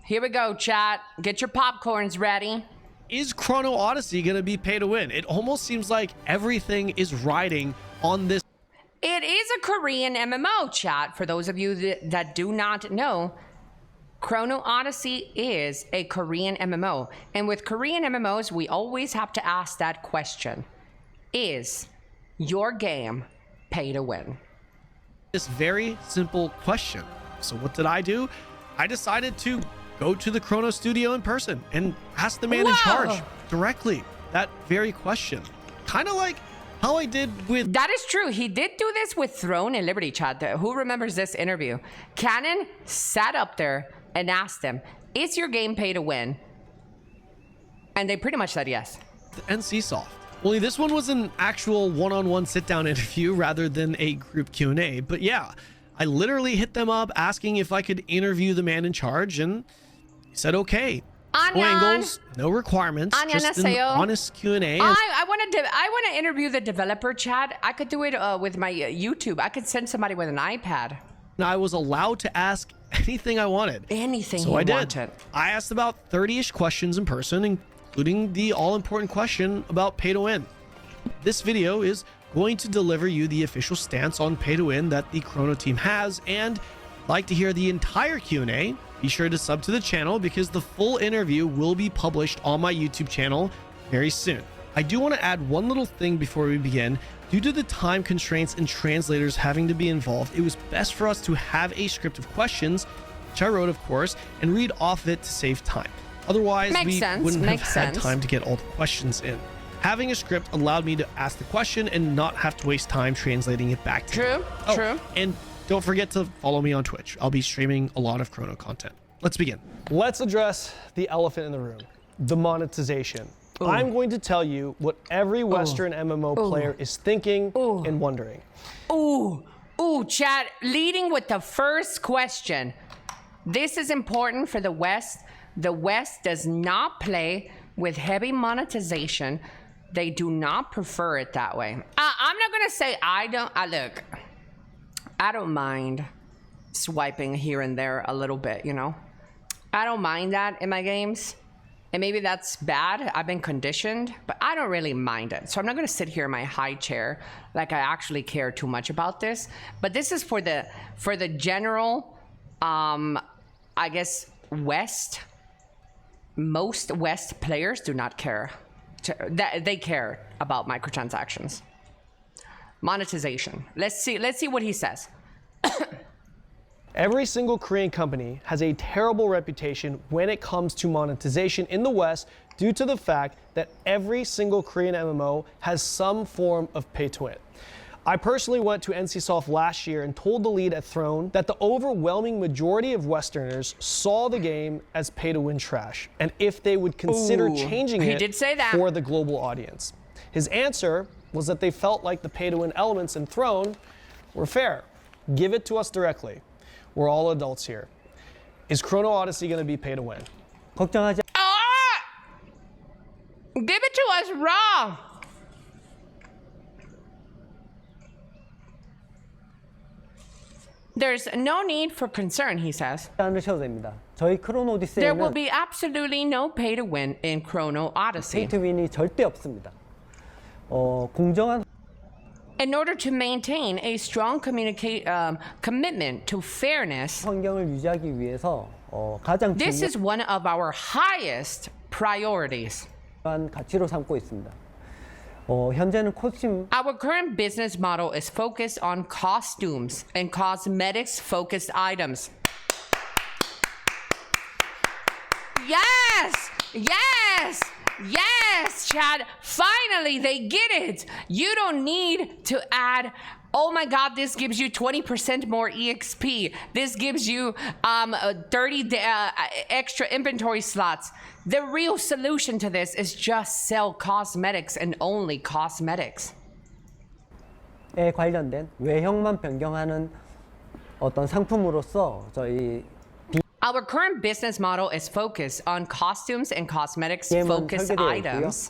Here we go, chat. Get your popcorns ready. Is Chrono Odyssey going to be pay to win? It almost seems like everything is riding on this. It is a Korean MMO, chat. For those of you that do not know, Chrono Odyssey is a Korean MMO. And with Korean MMOs, we always have to ask that question. Is your game pay to win? This very simple question. So what did I do? I decided to go to the Chrono Studio in person and ask the man in charge directly that very question. Kind of like how I did with... That is true. He did do this with Throne and Liberty, chat. Who remembers this interview? Kanon sat up there and asked them, is your game pay to win? And they pretty much said yes. NCSoft. Only this one was an actual one-on-one sit-down interview rather than a group Q&A. But yeah, I literally hit them up asking if I could interview the man in charge, and he said okay. No angles, no requirements, just an honest Q&A. I want to interview the developer, chat. I could do it with my YouTube. I could send somebody with an iPad. And I was allowed to ask anything I wanted. Anything so he I did. wanted. I asked about 30-ish questions in person, including the all-important question about pay to win. This video is going to deliver you the official stance on pay to win that the Chrono team has, and like to hear the entire Q&A, be sure to sub to the channel because the full interview will be published on my YouTube channel very soon. I do want to add one little thing before we begin. Due to the time constraints and translators having to be involved, it was best for us to have a script of questions, which I wrote, of course, and read off of it to save time. Otherwise, we wouldn't have had time to get all the questions in. Having a script allowed me to ask the question and not have to waste time translating it back to you. True. And don't forget to follow me on Twitch. I'll be streaming a lot of Chrono content. Let's begin. Let's address the elephant in the room, the monetization. Ooh. I'm going to tell you what every Western MMO player is thinking and wondering. Chat, leading with the first question. This is important for the West. The West does not play with heavy monetization. They do not prefer it that way. I'm not gonna say I don't. Look, I don't mind swiping here and there a little bit, you know? I don't mind that in my games. And maybe that's bad. I've been conditioned, but I don't really mind it. So I'm not gonna sit here in my high chair like I actually care too much about this. But this is for the general, I guess, West. Most West players do not care. They care about microtransactions. Monetization. Let's see what he says. Every single Korean company has a terrible reputation when it comes to monetization in the West due to the fact that every single Korean MMO has some form of pay to win. I personally went to NCSoft last year and told the lead at Throne that the overwhelming majority of Westerners saw the game as pay to win trash, and if they would consider changing it for the global audience. His answer was that they felt like the pay to win elements in Throne were fair. Give it to us directly. We're all adults here. Is Chrono Odyssey going to be pay to win? 걱정하지. Give it to us raw. There's no need for concern, he says. 않으셔도 됩니다. 저희 크로노 오디세이는 There will be absolutely no pay to win in Chrono Odyssey. pay to win이 절대 없습니다. 공정한 In order to maintain a strong commitment to fairness, 환경을 유지하기 위해서 가장 this is one of our highest priorities. 중요한 가치로 삼고 있습니다. 현재는 코스튬 Our current business model is focused on costumes and cosmetics-focused items. Yes! Yes! Yes, Chad. Finally, they get it. You don't need to add, oh my God, this gives you 20% more EXP. This gives you 30 extra inventory slots. The real solution to this is just sell cosmetics and only cosmetics. 에 관련된 외형만 변경하는 어떤 상품으로서 저희 Our current business model is focused on costumes and cosmetics-focused items.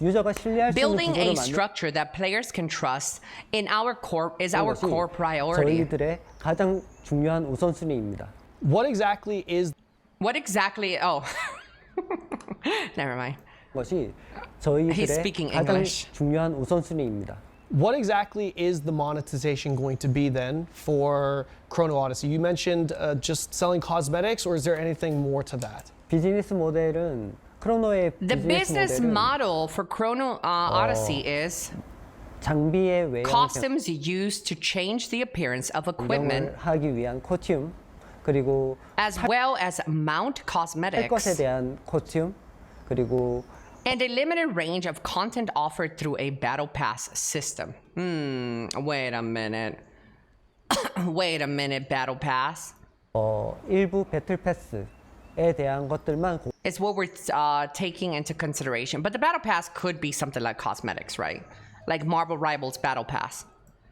Building a structure that players can trust is our core priority. 저희들의 가장 중요한 우선순위입니다. What exactly is What exactly? Oh, never mind. 것이 He's 저희들의 speaking 가장 English. 중요한 우선순위입니다. What exactly is the monetization going to be then for Chrono Odyssey? You mentioned just selling cosmetics, or is there anything more to that? 비즈니스 모델은 크로노의 The 비즈니스 business 모델은 model for Chrono Odyssey is 장비의 외형 costumes used to change the appearance of equipment, 변경을 하기 위한 코스튬 그리고 as well as mount 할 것에 cosmetics, 대한 코스튬 그리고 and a limited range of content offered through a battle pass system. Wait a minute. Wait a minute, battle pass. 일부 배틀 패스에 대한 것들만 It's what we're taking into consideration. But the battle pass could be something like cosmetics, right? Like Marvel Rivals battle pass.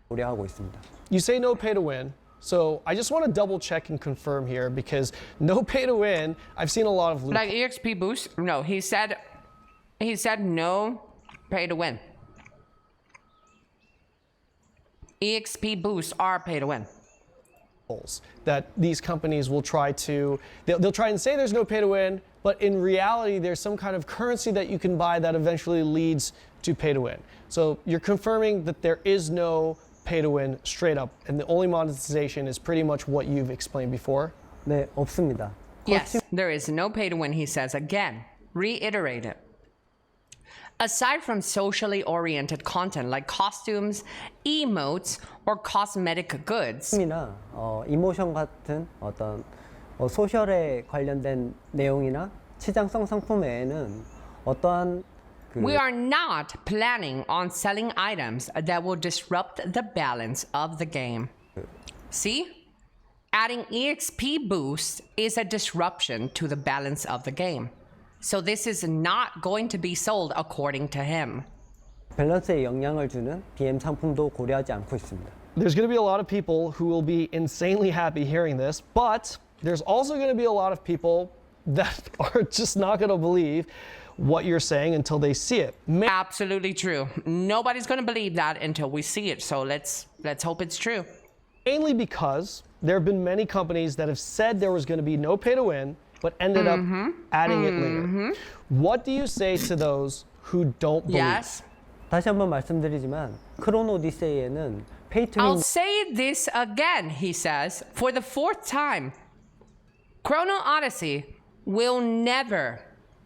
고려하고 있습니다. You say no pay to win. So I just want to double check and confirm here, because no pay to win, I've seen a lot of Like EXP boost? No, he said no pay to win. EXP boosts are pay to win. loopholes that these companies will try to, they'll try and say there's no pay to win, but in reality, there's some kind of currency that you can buy that eventually leads to pay to win. So you're confirming that there is no pay to win straight up, and the only monetization is pretty much what you've explained before. 네, 없습니다. Yes, there is no pay to win, he says again. Reiterate it. Aside from socially oriented content like costumes, emotes, or cosmetic goods, 이나 이모션 같은 어떤 소셜에 관련된 내용이나 치장성 상품 외에는 어떠한 we are not planning on selling items that will disrupt the balance of the game. See? Adding EXP boost is a disruption to the balance of the game. So this is not going to be sold according to him. 밸런스에 영향을 주는 BM 상품도 고려하지 않고 있습니다. There's going to be a lot of people who will be insanely happy hearing this, but there's also going to be a lot of people that are just not going to believe what you're saying until they see it. Absolutely true. Nobody's going to believe that until we see it. So let's hope it's true. Mainly because there have been many companies that have said there was going to be no pay to win, but ended up adding it later. What do you say to those who don't believe? Yes. 다시 한번 말씀드리지만 크로노 오디세이에는 페이 투 I'll 윈 say this again, he says, for the fourth time. Chrono Odyssey will never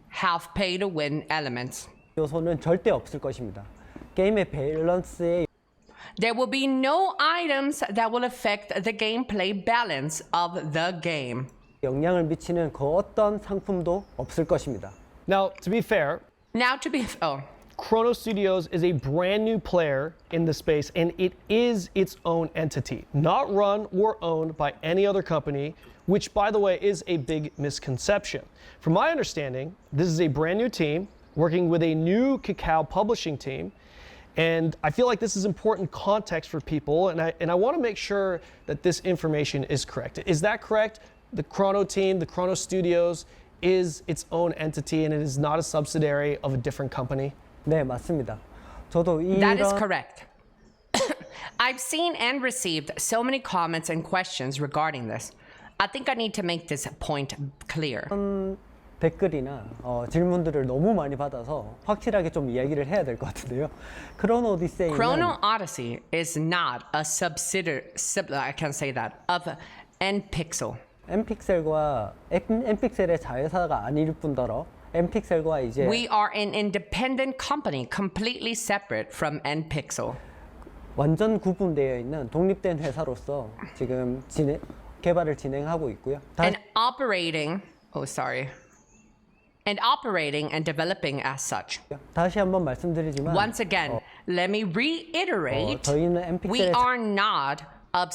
have pay to win elements. 요소는 절대 없을 것입니다. 게임의 밸런스에 There will be no items that will affect the gameplay balance of the game. 영향을 미치는 그 어떤 상품도 없을 것입니다. Now, to be fair, Now to be Chrono Studios is a brand new player in the space, and it is its own entity, not run or owned by any other company, which, by the way, is a big misconception. From my understanding, this is a brand new team working with a new Cacao publishing team, and I feel like this is important context for people, and I want to make sure that this information is correct. Is that correct? The Chrono team, the Chrono Studios, is its own entity, and it is not a subsidiary of a different company? 네, 맞습니다. 저도 That is 이런 correct. I've seen and received so many comments and questions regarding this. I think I need to make this point clear. 댓글이나 질문들을 너무 많이 받아서 확실하게 좀 이야기를 해야 될 것 같은데요. 크로노 오디세이는 Chrono Odyssey is not a I can't say that, of NPixel. 엠픽셀과 엠픽셀의 자회사가 아닐 뿐더러 엠픽셀과 이제 We are an independent company completely separate from NPixel. 완전 구분되어 있는 독립된 회사로서 지금 개발을 진행하고 있고요. And operating and developing as such. 다시 한번 말씀드리지만 Once again, let me reiterate, 저희는 we 엠픽셀의 are not a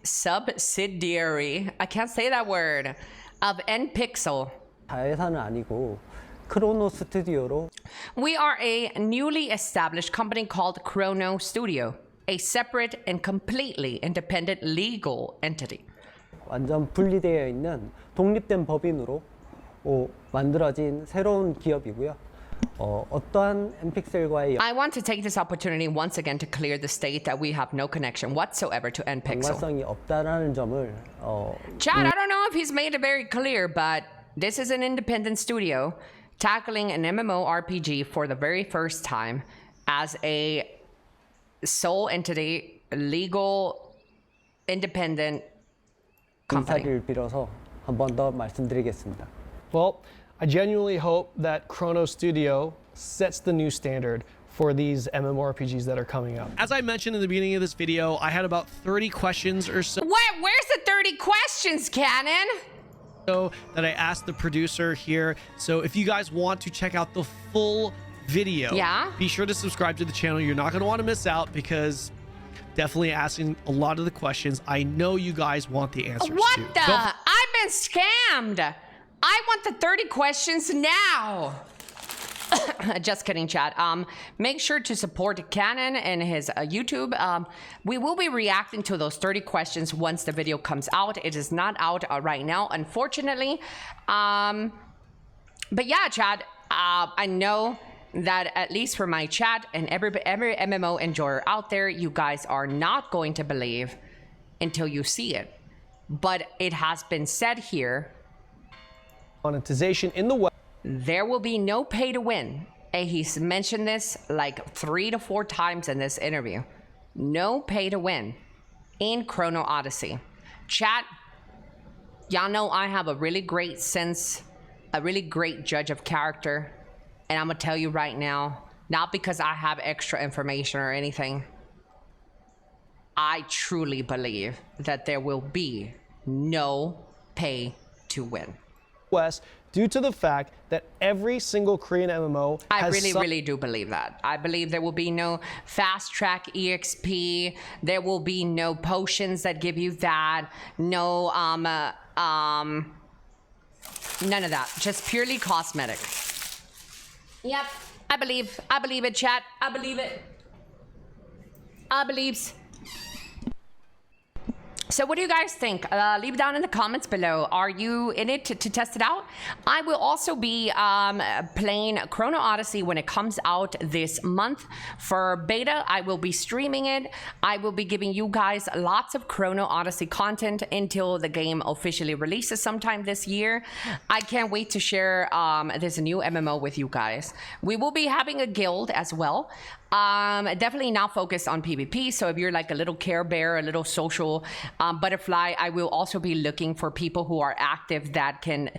subsidiary, I can't say that word, of NPixel. 자회사는 아니고 크로노 스튜디오로 We are a newly established company called Chrono Studio, a separate and completely independent legal entity. 완전 분리되어 있는 독립된 법인으로 만들어진 새로운 기업이고요. 어떠한 엠픽셀과의 I want to take this opportunity once again to clear the state that we have no connection whatsoever to NPixel. 연관성이 없다라는 점을 Chad, I don't know if he's made it very clear, but This is an independent studio tackling an MMORPG for the very first time as a sole entity, legal, independent company. 인사를 빌어서 한 번 더 말씀드리겠습니다. Well, I genuinely hope that Chrono Studio sets the new standard for these MMORPGs that are coming out. As I mentioned in the beginning of this video, I had about 30 questions or so Where's the 30 questions, Kanon? that I asked the producer here. So if you guys want to check out the full video, be sure to subscribe to the channel. You're not going to want to miss out because definitely asking a lot of the questions I know you guys want the answers What to. the? I've been scammed. I want the 30 questions now. Just kidding, chat. Make sure to support Kanon and his YouTube. We will be reacting to those 30 questions once the video comes out. It is not out right now, unfortunately. But yeah, chat, I know that at least for my chat and every MMO enjoyer out there, you guys are not going to believe until you see it. But it has been said here, Monetization in the West. there will be no pay to win. And he's mentioned this like 3 to 4 times in this interview. No pay to win in Chrono Odyssey. Chat, y'all know I have a really great sense, a really great judge of character. And I'm gonna tell you right now, not because I have extra information or anything, I truly believe that there will be no pay to win. West, due to the fact that every single Korean MMO I has really do believe that. I believe there will be no fast track EXP. There will be no potions that give you that. No, none of that. Just purely cosmetic. Yep, I believe it, chat. I believe it. I believes. So what do you guys think? Leave it down in the comments below. Are you in it to test it out? I will also be playing Chrono Odyssey when it comes out this month. For beta, I will be streaming it. I will be giving you guys lots of Chrono Odyssey content until the game officially releases sometime this year. I can't wait to share this new MMO with you guys. We will be having a guild as well. Definitely not focused on PvP. So if you're like a little Care Bear, a little social butterfly, I will also be looking for people who are active that can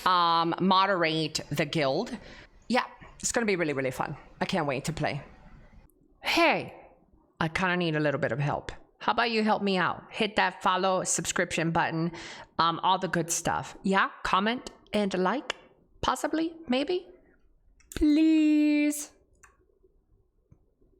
moderate the guild. Yeah, it's gonna be really fun. I can't wait to play. Hey, I kind of need a little bit of help. How about you help me out? Hit that follow, subscription button, all the good stuff. Yeah, comment and like, possibly, maybe. Please.